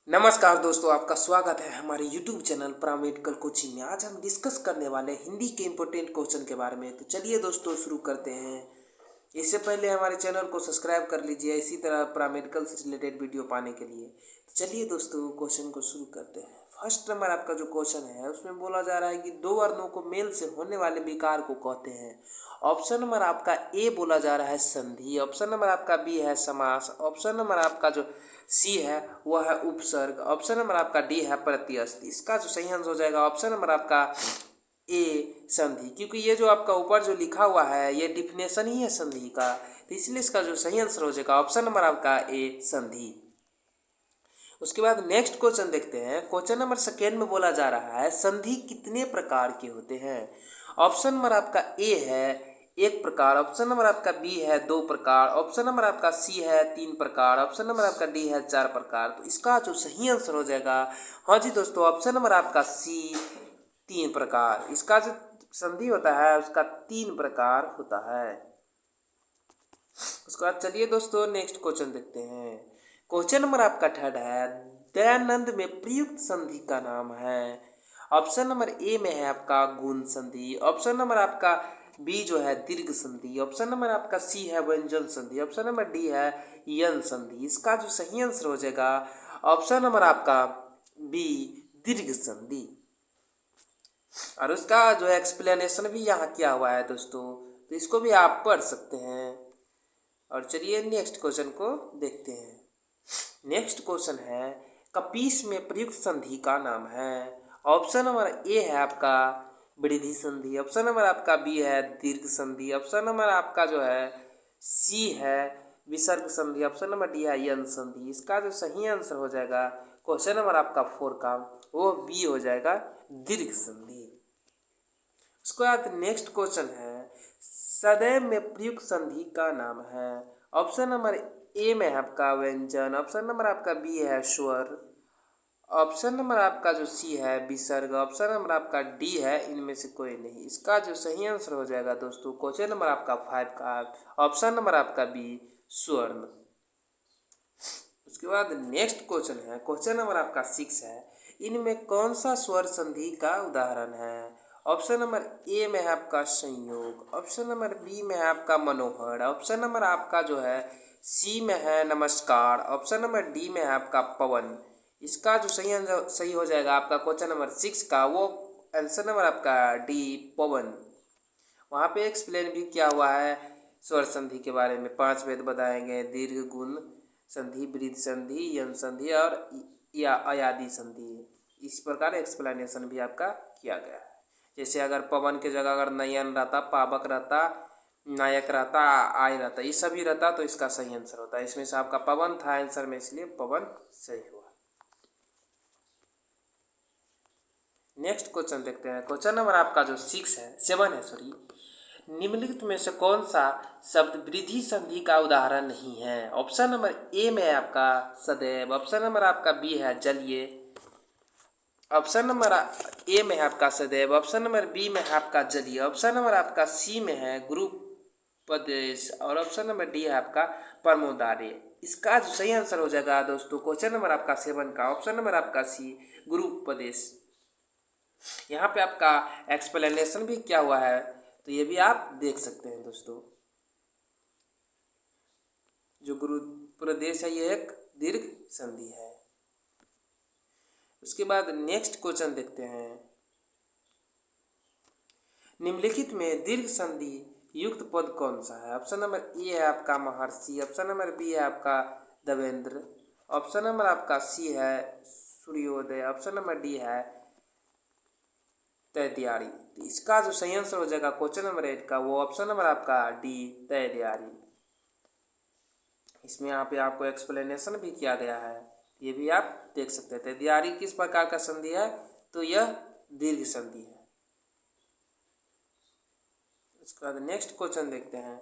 नमस्कार दोस्तों, आपका स्वागत है हमारे YouTube चैनल प्रामेडिकल कोचिंग में। आज हम डिस्कस करने वाले हैं हिंदी के इम्पोर्टेंट क्वेश्चन के बारे में। तो चलिए दोस्तों शुरू करते हैं। इससे पहले हमारे चैनल को सब्सक्राइब कर लीजिए इसी तरह प्रामेडिकल से रिलेटेड वीडियो पाने के लिए। तो चलिए दोस्तों क्वेश्चन को शुरू करते हैं। फर्स्ट नंबर आपका जो क्वेश्चन है उसमें बोला जा रहा है कि दो वर्णों को मेल से होने वाले विकार को कहते हैं। ऑप्शन नंबर आपका ए बोला जा रहा है संधि, ऑप्शन नंबर आपका बी है समास, ऑप्शन नंबर आपका जो सी है वह है उपसर्ग, ऑप्शन नंबर आपका डी है प्रत्यस्त। इसका जो सही आंसर हो जाएगा ऑप्शन नंबर आपका ए संधि, क्योंकि ये जो आपका ऊपर जो लिखा हुआ है ये डिफिनेशन ही है संधि का, तो इसलिए इसका जो सही आंसर हो जाएगा ऑप्शन नंबर आपका ए संधि। उसके बाद नेक्स्ट क्वेश्चन देखते हैं। क्वेश्चन नंबर सेकेंड में बोला जा रहा है संधि कितने प्रकार के होते हैं। ऑप्शन नंबर आपका ए है एक प्रकार, ऑप्शन नंबर आपका बी है दो प्रकार, ऑप्शन नंबर आपका सी है तीन प्रकार, ऑप्शन नंबर आपका डी है चार प्रकार। तो इसका जो सही आंसर हो जाएगा, हाँ जी दोस्तों, ऑप्शन नंबर आपका सी तीन प्रकार। इसका जो संधि होता है उसका तीन प्रकार होता है। उसके बाद चलिए दोस्तों नेक्स्ट क्वेश्चन देखते हैं। क्वेश्चन नंबर आपका थर्ड है दयानंद में प्रयुक्त संधि का नाम है। ऑप्शन नंबर ए में है आपका गुण संधि, ऑप्शन नंबर आपका बी जो है दीर्घ संधि, ऑप्शन नंबर आपका सी है व्यंजन संधि, ऑप्शन नंबर डी है यन संधि। इसका जो सही आंसर हो जाएगा ऑप्शन नंबर आपका बी दीर्घ संधि। और उसका जो एक्सप्लेनेशन भी यहाँ किया हुआ है दोस्तों, तो इसको भी आप पढ़ सकते हैं। और चलिए नेक्स्ट क्वेश्चन को देखते हैं। नेक्स्ट क्वेश्चन है कपीस में प्रयुक्त संधि का नाम है। ऑप्शन नंबर ए है आपका वृद्धि संधि, ऑप्शन नंबर आपका बी है दीर्घ संधि, ऑप्शन नंबर आपका जो है सी है विसर्ग संधि, ऑप्शन नंबर डी है यन संधि। इसका जो सही आंसर हो जाएगा क्वेश्चन नंबर आपका 4 का वो बी हो जाएगा दीर्घ संधि। उसके बाद नेक्स्ट क्वेश्चन है सदैव में प्रयुक्त संधि का नाम है। ऑप्शन नंबर ए में है आपका व्यंजन, ऑप्शन नंबर आपका बी है स्वर, ऑप्शन नंबर आपका जो सी है विसर्ग, ऑप्शन नंबर आपका डी है इनमें से कोई नहीं। इसका जो सही आंसर हो जाएगा दोस्तों क्वेश्चन नंबर आपका 5 का ऑप्शन नंबर आपका बी स्वर्ण। उसके बाद नेक्स्ट क्वेश्चन है क्वेश्चन नंबर आपका 6 है इनमें कौन सा स्वर संधि का उदाहरण है। ऑप्शन नंबर ए में है आपका संयोग, ऑप्शन नंबर बी में है आपका मनोहर, ऑप्शन नंबर आपका जो है सी में है नमस्कार, ऑप्शन नंबर डी में है आपका पवन। इसका जो सही हो जाएगा आपका क्वेश्चन नंबर 6 का वो आंसर नंबर आपका डी पवन। वहाँ पे एक्सप्लेन भी किया हुआ है स्वर संधि के बारे में, 5 भेद बताएंगे दीर्घ गुण संधि वृद्ध संधि यन संधि और या अयादि संधि। इस प्रकार एक्सप्लेनेशन भी आपका किया गया है। जैसे अगर पवन के जगह अगर नयन रहता, पावक रहता, नायक रहता, आय रहता, ये सभी रहता तो इसका सही आंसर होता है। इसमें से आपका पवन था आंसर में, इसलिए पवन सही हुआ। नेक्स्ट क्वेश्चन देखते हैं। क्वेश्चन नंबर आपका जो 7 है निम्नलिखित में से कौन सा शब्द वृद्धि संधि का उदाहरण नहीं है। ऑप्शन नंबर ए में है आपका सदैव, ऑप्शन नंबर आपका बी है जलिए, ऑप्शन नंबर ए में है आपका सदैव, ऑप्शन नंबर बी में है आपका जलीय, ऑप्शन नंबर आपका सी में है गुरुपदेश और ऑप्शन नंबर डी है आपका परमोदार्य। इसका जो सही आंसर हो जाएगा दोस्तों क्वेश्चन नंबर आपका 7 का ऑप्शन नंबर आपका सी गुरुपदेश। यहाँ पे आपका एक्सप्लेनेशन भी क्या हुआ है तो ये भी आप देख सकते हैं दोस्तों। जो गुरु प्रदेश है ये एक दीर्घ संधि है। उसके बाद नेक्स्ट क्वेश्चन देखते हैं। निम्नलिखित में दीर्घ संधि युक्त पद कौन सा है। ऑप्शन नंबर ए है आपका महर्षि, ऑप्शन नंबर बी है आपका देवेंद्र, ऑप्शन नंबर आपका सी है सूर्योदय, ऑप्शन नंबर डी है तैयारी। तो इसका जो सही आंसर हो जाएगा क्वेश्चन नंबर 8 का वो ऑप्शन नंबर आपका डी तैयारी। इसमें यहाँ पे आपको एक्सप्लेनेशन भी किया गया है, ये भी आप देख सकते हैं। तैयारी किस प्रकार का संधि है तो यह दीर्घ संधि है। उसके बाद नेक्स्ट क्वेश्चन देखते हैं।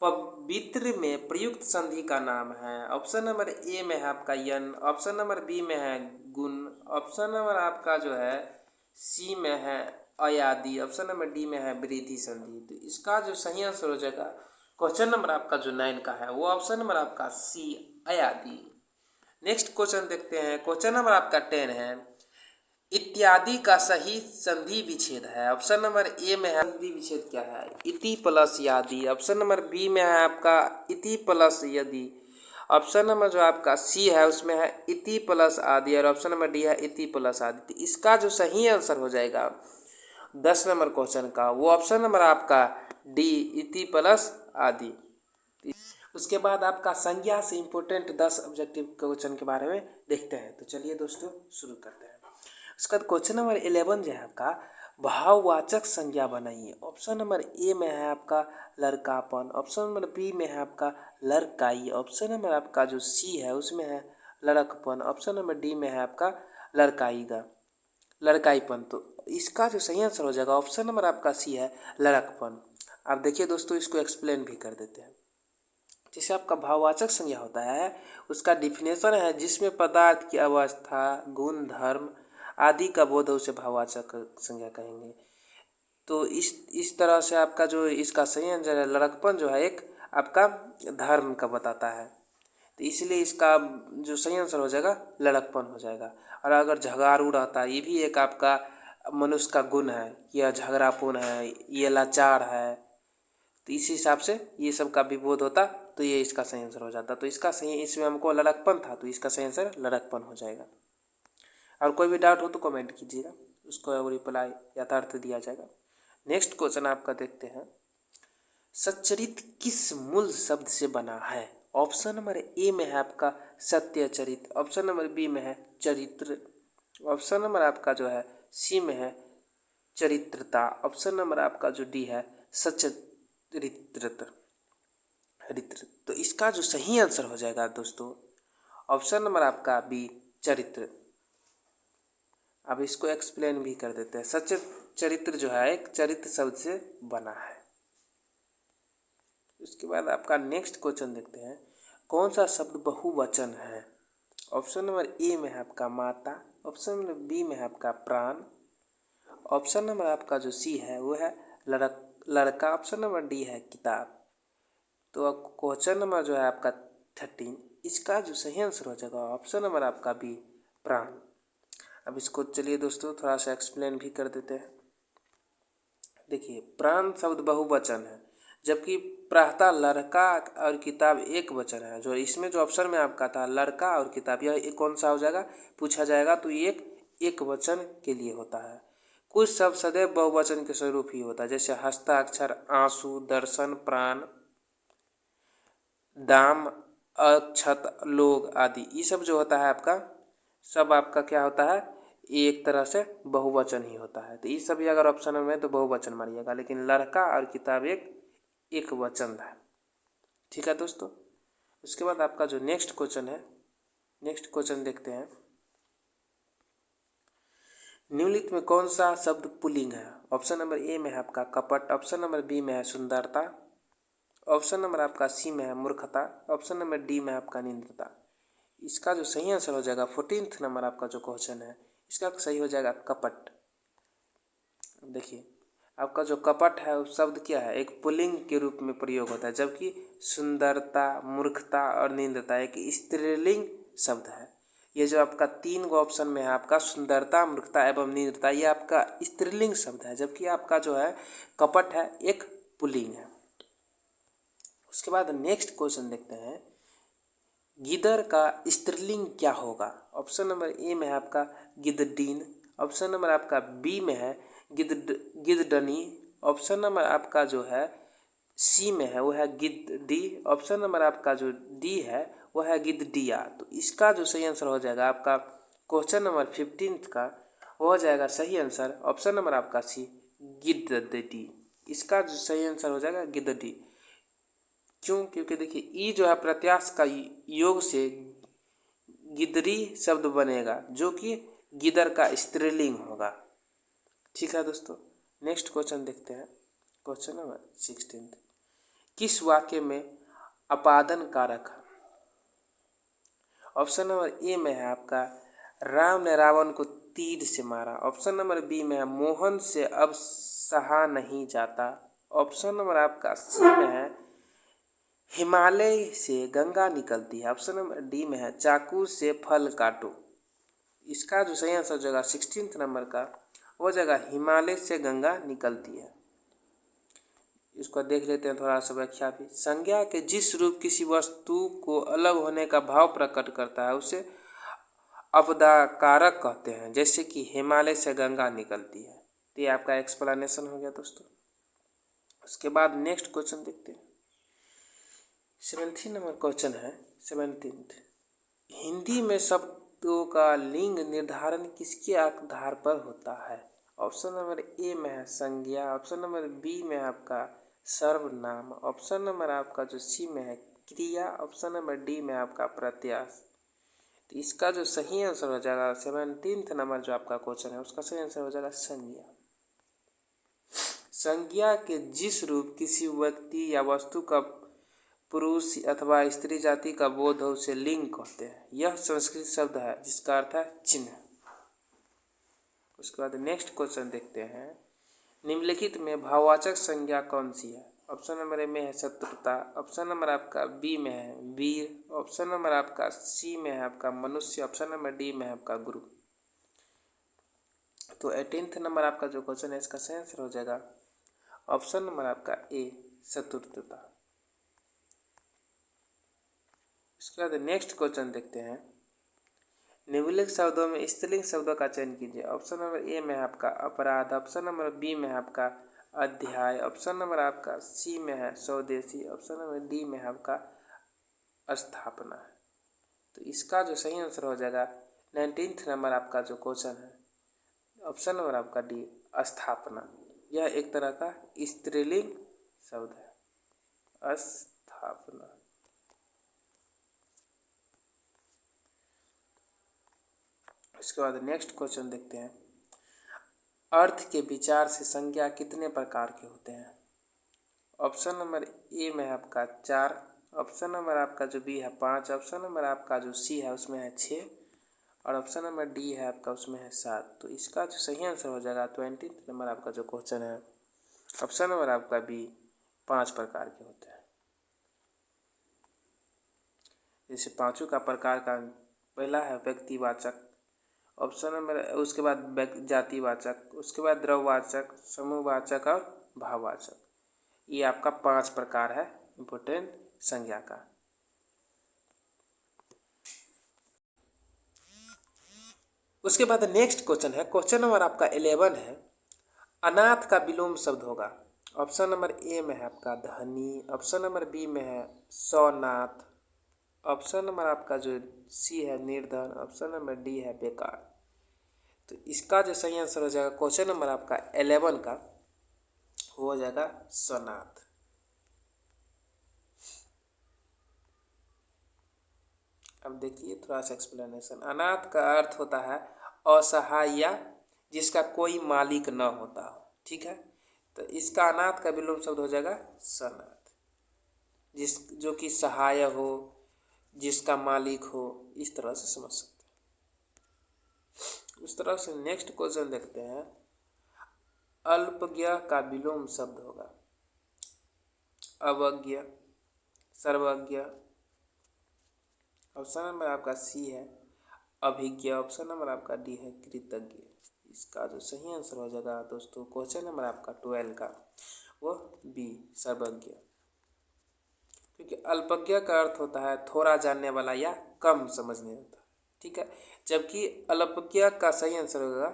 पवित्र में प्रयुक्त संधि का नाम है। ऑप्शन नंबर ए में है आपका यन, ऑप्शन नंबर बी में है गुण, ऑप्शन नंबर आपका जो है सी में है अयादि, ऑप्शन नंबर डी में है वृद्धि संधि। तो इसका जो सही आंसर हो जाएगा क्वेश्चन नंबर आपका जो 9 का है वो ऑप्शन नंबर आपका सी अयादि। नेक्स्ट क्वेश्चन देखते हैं। क्वेश्चन नंबर आपका 10 है, इत्यादि का सही संधि विच्छेद है। ऑप्शन नंबर ए में है संधि विच्छेद क्या है, इति प्लस यादि। ऑप्शन नंबर बी में है आपका इति प्लस यदि। ऑप्शन नंबर जो आपका सी है उसमें है इति प्लस आदि, और ऑप्शन नंबर डी है इति प्लस आदि। तो इसका जो सही आंसर हो जाएगा 10 नंबर क्वेश्चन का, वो ऑप्शन नंबर आपका डी इति प्लस आदि। उसके बाद आपका संज्ञा से इम्पोर्टेंट 10 ऑब्जेक्टिव क्वेश्चन के बारे में देखते हैं। तो चलिए दोस्तों शुरू करते हैं। उसके बाद क्वेश्चन नंबर 11 जो है आपका, भाववाचक संज्ञा बनाइए। ऑप्शन नंबर ए में है आपका लड़कापन, ऑप्शन नंबर बी में है आपका लड़काई, ऑप्शन नंबर आपका जो सी है उसमें है लड़कपन, ऑप्शन नंबर डी में है आपका लड़काईगा लड़काईपन। तो इसका जो सही आंसर हो जाएगा ऑप्शन नंबर आपका सी है लड़कपन। आप देखिए दोस्तों, इसको एक्सप्लेन भी कर देते हैं। जैसे आपका भाववाचक संज्ञा होता है, उसका डिफिनेशन है जिसमें पदार्थ की अवस्था, गुण, धर्म आदि का बोध है, उसे भाववाचक संज्ञा कहेंगे। तो इस तरह से आपका जो इसका सही आंसर है लड़कपन, जो है एक आपका धर्म का बताता है। तो इसलिए इसका जो सही आंसर हो जाएगा लड़कपन हो जाएगा। और अगर झगड़ालू रहता है, ये भी एक आपका मनुष्य का गुण है, यह झगड़ापूर्ण है, ये लाचार है, तो इस हिसाब से ये सब का विबोध होता, तो ये इसका सही आंसर हो जाता। तो इसका सही, इसमें हमको लड़कपन था, तो इसका सही आंसर लड़कपन हो जाएगा। और कोई भी डाउट हो तो कमेंट कीजिएगा, उसको रिप्लाई यथार्थ दिया जाएगा। नेक्स्ट क्वेश्चन आपका देखते हैं, सच्चरित किस मूल शब्द से बना है। ऑप्शन नंबर ए में है आपका सत्यचरित, ऑप्शन नंबर बी में है चरित्र, ऑप्शन नंबर आपका जो है सी में है चरित्रता, ऑप्शन नंबर आपका जो डी है सच्चरित्र। तो इसका जो सही आंसर हो जाएगा दोस्तों ऑप्शन नंबर आपका बी चरित्र। अब इसको एक्सप्लेन भी कर देते हैं। सच्च चरित्र जो है एक चरित्र शब्द से बना है। उसके बाद आपका नेक्स्ट क्वेश्चन देखते हैं, कौन सा शब्द बहुवचन है। ऑप्शन नंबर ए में है आपका माता, ऑप्शन नंबर बी में है आपका प्राण, ऑप्शन नंबर आपका जो सी है वो है लड़का, ऑप्शन नंबर डी है किताब। तो अब क्वेश्चन नंबर जो है आपका 13, इसका जो सही आंसर हो जाएगा ऑप्शन नंबर आपका बी प्राण। अब इसको चलिए दोस्तों थोड़ा सा एक्सप्लेन भी कर देते हैं। देखिए, प्राण शब्द बहुवचन है, जबकि प्रातः लड़का और किताब एक वचन है। जो इसमें जो ऑप्शन में आपका था लड़का और किताब, यह कौन सा हो जाएगा पूछा जाएगा, तो ये एक वचन के लिए होता है। कुछ शब्द सदैव बहुवचन के स्वरूप ही होता है, जैसे हस्ताक्षर, आंसू, दर्शन, प्राण, दाम, अक्षत, लोग आदि। ये सब जो होता है आपका, सब आपका क्या होता है, ये एक तरह से बहुवचन ही होता है। तो ये सभी अगर ऑप्शन में तो बहुवचन मानिएगा, लेकिन लड़का और किताब एक वचन है। ठीक है दोस्तों। उसके बाद आपका जो नेक्स्ट क्वेश्चन है, नेक्स्ट क्वेश्चन देखते हैं, निम्नलिखित में कौन सा शब्द पुल्लिंग है। ऑप्शन नंबर ए में है आपका कपट, ऑप्शन नंबर बी में है सुंदरता, ऑप्शन नंबर आपका सी में है मूर्खता, ऑप्शन नंबर डी में है आपका निंदता। इसका जो सही आंसर हो जाएगा 14 नंबर आपका जो क्वेश्चन है, इसका सही हो जाएगा कपट। देखिए, आपका जो कपट है उस शब्द क्या है, एक पुल्लिंग के रूप में प्रयोग होता है, जबकि सुंदरता, मूर्खता और निंदता एक स्त्रीलिंग शब्द है। ये जो आपका 3 गो ऑप्शन में है आपका सुंदरता, मूर्खता एवं निंदता, ये आपका स्त्रीलिंग शब्द है, जबकि आपका जो है कपट है एक पुल्लिंग है। उसके बाद नेक्स्ट क्वेश्चन देखते हैं, गिदर का स्त्रीलिंग क्या होगा। ऑप्शन नंबर ए में है आपका गिदडीन, ऑप्शन नंबर आपका बी में है गिदडनी, ऑप्शन नंबर आपका जो है सी में है वो है गिद्दी, ऑप्शन नंबर आपका जो डी है वो है गिद्दिया। तो इसका जो सही आंसर हो जाएगा आपका क्वेश्चन नंबर 15 का हो जाएगा सही आंसर ऑप्शन नंबर आपका सी गिद्दी। इसका जो सही आंसर हो जाएगा गिद्दी। क्यों, क्योंकि देखिए ई जो है प्रत्याश का योग से गिदरी शब्द बनेगा, जो कि गिदर का स्त्रीलिंग होगा। ठीक है दोस्तों। नेक्स्ट क्वेश्चन देखते हैं, क्वेश्चन नंबर 16, किस वाक्य में अपादन कारक है। ऑप्शन नंबर ए में है आपका राम ने रावण को तीर से मारा, ऑप्शन नंबर बी में है मोहन से अब सहा नहीं जाता, ऑप्शन नंबर आपका सी में है हिमालय से गंगा निकलती है। ऑप्शन नंबर डी में है चाकू से फल काटो। इसका जो सही आंसर हो जाएगा 16 नंबर का वो जगह हिमालय से गंगा निकलती है। इसको देख लेते हैं थोड़ा सा व्याख्या भी। संज्ञा के जिस रूप किसी वस्तु को अलग होने का भाव प्रकट करता है उसे अपदाकारक कहते हैं, जैसे कि हिमालय से गंगा निकलती है। तो ये आपका एक्सप्लेनेशन हो गया दोस्तों। उसके बाद नेक्स्ट क्वेश्चन देखते हैं। 17 नंबर क्वेश्चन है 17। हिंदी में शब्दों का लिंग निर्धारण किसके आधार पर होता है? ऑप्शन नंबर ए में है संज्ञा, ऑप्शन नंबर बी में है आपका सर्वनाम, ऑप्शन नंबर आपका जो सी में है क्रिया, ऑप्शन नंबर डी में आपका प्रत्याश। तो इसका जो सही आंसर हो जाएगा 17 नंबर जो आपका क्वेश्चन है उसका सही आंसर हो जाएगा संज्ञा। संज्ञा के जिस रूप किसी व्यक्ति या वस्तु का पुरुष अथवा स्त्री जाति का बोध हो उसे लिंग कहते हैं। यह संस्कृत शब्द है जिसका अर्थ है चिन्ह। उसके बाद नेक्स्ट क्वेश्चन देखते हैं। निम्नलिखित में भाववाचक संज्ञा कौन सी है? ऑप्शन नंबर ए में है शत्रुता, ऑप्शन नंबर आपका बी में है वीर, ऑप्शन नंबर आपका सी में है आपका मनुष्य, ऑप्शन नंबर डी में है आपका गुरु। तो 18 नंबर आपका जो क्वेश्चन है इसका सही आंसर हो जाएगा ऑप्शन नंबर आपका ए शत्रुता। इसके बाद नेक्स्ट क्वेश्चन देखते हैं। निम्नलिखित शब्दों में स्त्रीलिंग शब्दों का चयन कीजिए। ऑप्शन नंबर ए में है आपका अपराध, ऑप्शन नंबर बी में है आपका अध्याय, ऑप्शन नंबर आपका सी में है स्वदेशी, ऑप्शन नंबर डी में है आपका स्थापना। तो इसका जो सही आंसर हो जाएगा 19 नंबर आपका जो क्वेश्चन है ऑप्शन नंबर आपका डी स्थापना। यह एक तरह का स्त्रीलिंग शब्द है स्थापना। इसके बाद नेक्स्ट क्वेश्चन देखते हैं। अर्थ के विचार से संज्ञा कितने प्रकार के होते हैं? ऑप्शन नंबर ए में है आपका 4, ऑप्शन नंबर आपका जो बी है 5, ऑप्शन नंबर आपका जो सी है उसमें है 6 और ऑप्शन नंबर डी है आपका उसमें है 7। तो इसका जो सही आंसर हो जाएगा 20 नंबर आपका जो क्वेश्चन है ऑप्शन नंबर आपका बी 5 प्रकार के होते हैं। जैसे पांचों का प्रकार का पहला है व्यक्तिवाचक, ऑप्शन नंबर उसके बाद जातिवाचक, उसके बाद द्रव्यवाचक, समूहवाचक और भाववाचक। ये आपका 5 प्रकार है इम्पोर्टेंट संज्ञा का। उसके बाद नेक्स्ट क्वेश्चन है क्वेश्चन नंबर आपका 11 है। अनाथ का विलोम शब्द होगा। ऑप्शन नंबर ए में है आपका धनी, ऑप्शन नंबर बी में है सौनाथ, ऑप्शन नंबर आपका जो सी है निर्धन, ऑप्शन नंबर डी है बेकार। तो इसका जो सही आंसर हो जाएगा क्वेश्चन नंबर आपका 11 का वो हो जाएगा सौनाथ। अब देखिए थोड़ा सा एक्सप्लेनेशन। अनाथ का अर्थ होता है असहाय या जिसका कोई मालिक न होता हो, ठीक है। तो इसका अनाथ का विलोम शब्द हो जाएगा सौनाथ, जो कि सहाय हो, जिसका मालिक हो, इस तरह से समझ सकते हैं। उस तरह से नेक्स्ट क्वेश्चन देखते हैं। अल्पज्ञ का विलोम शब्द होगा अवज्ञ, सर्वज्ञ, ऑप्शन नंबर आपका सी है अभिज्ञ, ऑप्शन नंबर आपका डी है कृतज्ञ। इसका जो सही आंसर हो जाएगा दोस्तों क्वेश्चन नंबर आपका 12 का वो बी सर्वज्ञ। क्योंकि अल्पज्ञ का अर्थ होता है थोड़ा जानने वाला या कम समझने होता है, ठीक है। जबकि अल्पज्ञ का सही आंसर होगा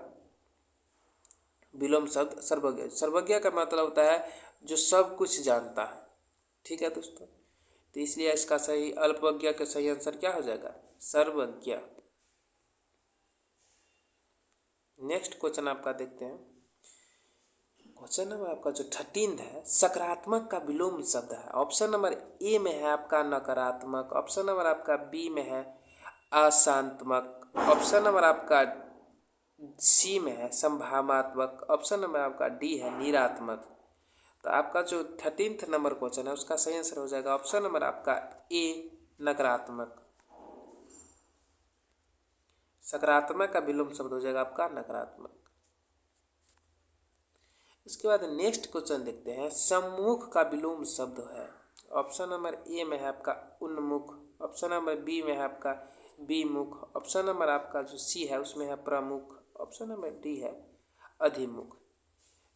विलोम शब्द सर्वज्ञ। सर्वज्ञ का मतलब होता है जो सब कुछ जानता है, ठीक है दोस्तों। तो इसलिए इसका सही अल्पज्ञ का सही आंसर क्या हो जाएगा सर्वज्ञ। नेक्स्ट क्वेश्चन आपका देखते हैं। क्वेश्चन नंबर आपका जो 13 है सकारात्मक का विलोम शब्द है। ऑप्शन नंबर ए में है आपका नकारात्मक, ऑप्शन नंबर आपका बी में है अशांतमक, ऑप्शन नंबर आपका सी में है संभावनात्मक, ऑप्शन नंबर आपका डी है निरात्मक। तो आपका जो 13 नंबर क्वेश्चन है उसका सही आंसर हो जाएगा ऑप्शन नंबर आपका ए नकारात्मक। सकारात्मक का विलोम शब्द हो जाएगा आपका नकारात्मक। इसके बाद नेक्स्ट क्वेश्चन देखते हैं। सम्मुख का विलोम शब्द है। ऑप्शन नंबर ए में है आपका उन्मुख, ऑप्शन नंबर बी में है आपका विमुख, ऑप्शन नंबर आपका जो सी है उसमें है प्रमुख, ऑप्शन नंबर डी है अधिमुख।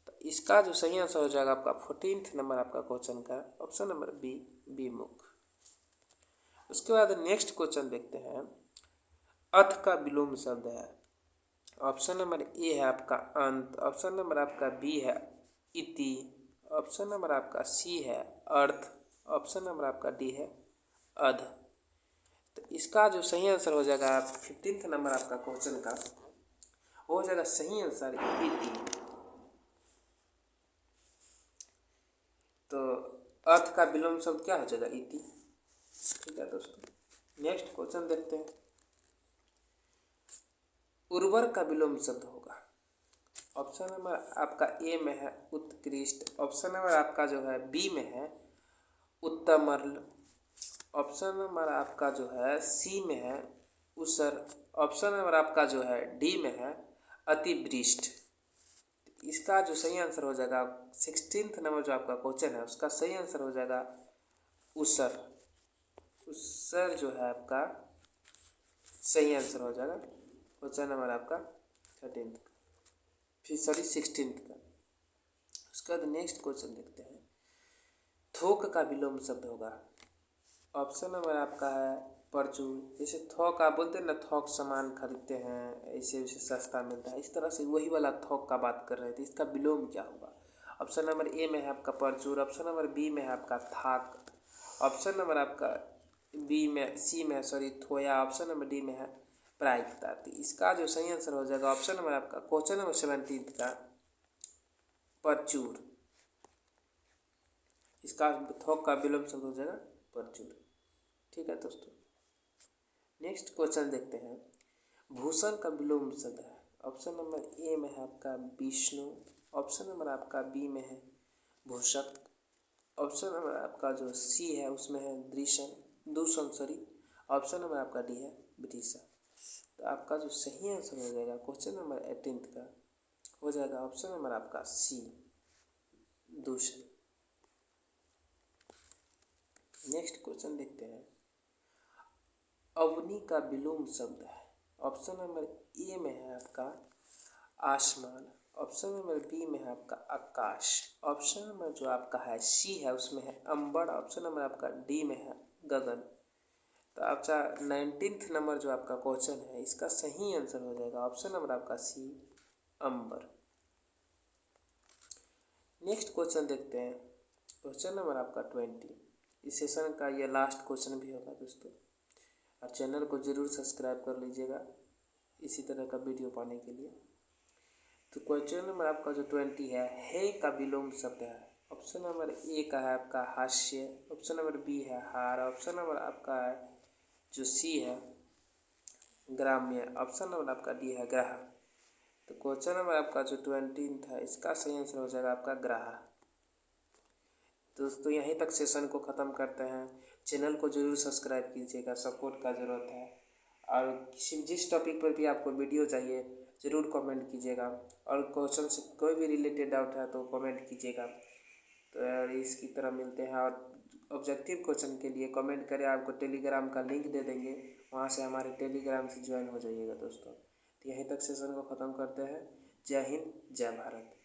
तो इसका जो सही आंसर हो जाएगा आपका 14th नंबर आपका क्वेश्चन का ऑप्शन नंबर बी विमुख। उसके बाद नेक्स्ट क्वेश्चन देखते हैं। अथ का विलोम शब्द है। ऑप्शन नंबर ए है आपका अंत, ऑप्शन नंबर आपका बी है इति, ऑप्शन नंबर आपका सी है अर्थ, ऑप्शन नंबर आपका डी है अध। तो इसका जो सही आंसर हो जाएगा 15th नंबर आपका क्वेश्चन का हो जाएगा सही आंसर इति। तो अर्थ का विलोम शब्द क्या हो जाएगा इति। ठीक है दोस्तों, नेक्स्ट क्वेश्चन देखते हैं। उर्वर का विलोम शब्द होगा। ऑप्शन नंबर आपका ए में है उत्कृष्ट, ऑप्शन नंबर आपका जो है बी में है उत्तमर्ल, ऑप्शन नंबर आपका जो है सी में है उसर, ऑप्शन नंबर आपका जो है डी में है अतिवृष्ट। इसका जो सही आंसर हो जाएगा 16th नंबर जो आपका क्वेश्चन है उसका सही आंसर हो जाएगा उसर। उसर जो है आपका सही आंसर हो जाएगा क्वेश्चन नंबर आपका 13th का, फिर सॉरी 16th का। उसके बाद नेक्स्ट क्वेश्चन देखते हैं। थोक का विलोम शब्द होगा। ऑप्शन नंबर आपका है परचून। जैसे थोक आप बोलते हैं ना, थोक सामान खरीदते हैं ऐसे वैसे सस्ता मिलता है, इस तरह से वही वाला थोक का बात कर रहे थे। इसका विलोम क्या होगा। ऑप्शन नंबर ए में है आपका परचूर, ऑप्शन नंबर बी में है आपका थाक, ऑप्शन नंबर आपका बी में सी में है सॉरी थोया, ऑप्शन नंबर डी में है प्रायिकता। तो इसका जो सही आंसर हो जाएगा ऑप्शन नंबर आपका क्वेश्चन नंबर 17 का परचूर। इसका थोक का विलोम शब्द हो जाएगा परचूर। ठीक है दोस्तों, नेक्स्ट क्वेश्चन देखते हैं। भूषण का विलोम शब्द है। ऑप्शन नंबर ए में है आपका विष्णु, ऑप्शन नंबर आपका बी में है भूषक, ऑप्शन नंबर आपका जो सी है उसमें है दूषण सॉरी, ऑप्शन नंबर आपका डी है विदिशा। तो आपका जो सही आंसर हो जाएगा क्वेश्चन नंबर 18 का हो जाएगा ऑप्शन नंबर आपका सी दूषण। नेक्स्ट क्वेश्चन देखते हैं। अवनी का विलोम शब्द है। ऑप्शन नंबर ए में है आपका आसमान, ऑप्शन नंबर बी में है आपका आकाश, ऑप्शन नंबर जो आपका है सी है उसमें है अंबर, ऑप्शन नंबर आपका डी में है गगन। तो आपका 19th नंबर जो आपका क्वेश्चन है इसका सही आंसर हो जाएगा ऑप्शन नंबर आपका सी अंबर। नेक्स्ट क्वेश्चन देखते हैं। क्वेश्चन नंबर आपका 20। इस सेशन का ये लास्ट क्वेश्चन भी होगा दोस्तों, और चैनल को ज़रूर सब्सक्राइब कर लीजिएगा इसी तरह का वीडियो पाने के लिए। तो क्वेश्चन नंबर आपका जो 20 है का विलोम शब्द है। ऑप्शन नंबर ए का है आपका हास्य, ऑप्शन नंबर बी है हार, ऑप्शन नंबर आपका है जो सी है ग्राम्य, ऑप्शन नंबर आपका डी है ग्राह। तो क्वेश्चन नंबर आपका जो 20 था इसका सही आंसर हो जाएगा आपका ग्राह। दोस्तों यहीं तक सेशन को ख़त्म करते हैं। चैनल को ज़रूर सब्सक्राइब कीजिएगा, सपोर्ट का ज़रूरत है। और जिस टॉपिक पर भी आपको वीडियो चाहिए ज़रूर कमेंट कीजिएगा, और क्वेश्चन से कोई भी रिलेटेड डाउट है तो कमेंट कीजिएगा। तो इसकी तरह मिलते हैं, और ऑब्जेक्टिव क्वेश्चन के लिए कमेंट करें, आपको टेलीग्राम का लिंक दे देंगे, वहाँ से हमारे टेलीग्राम से ज्वाइन हो जाइएगा दोस्तों। तो यहीं तक सेशन को ख़त्म करते हैं। जय हिंद, जय भारत।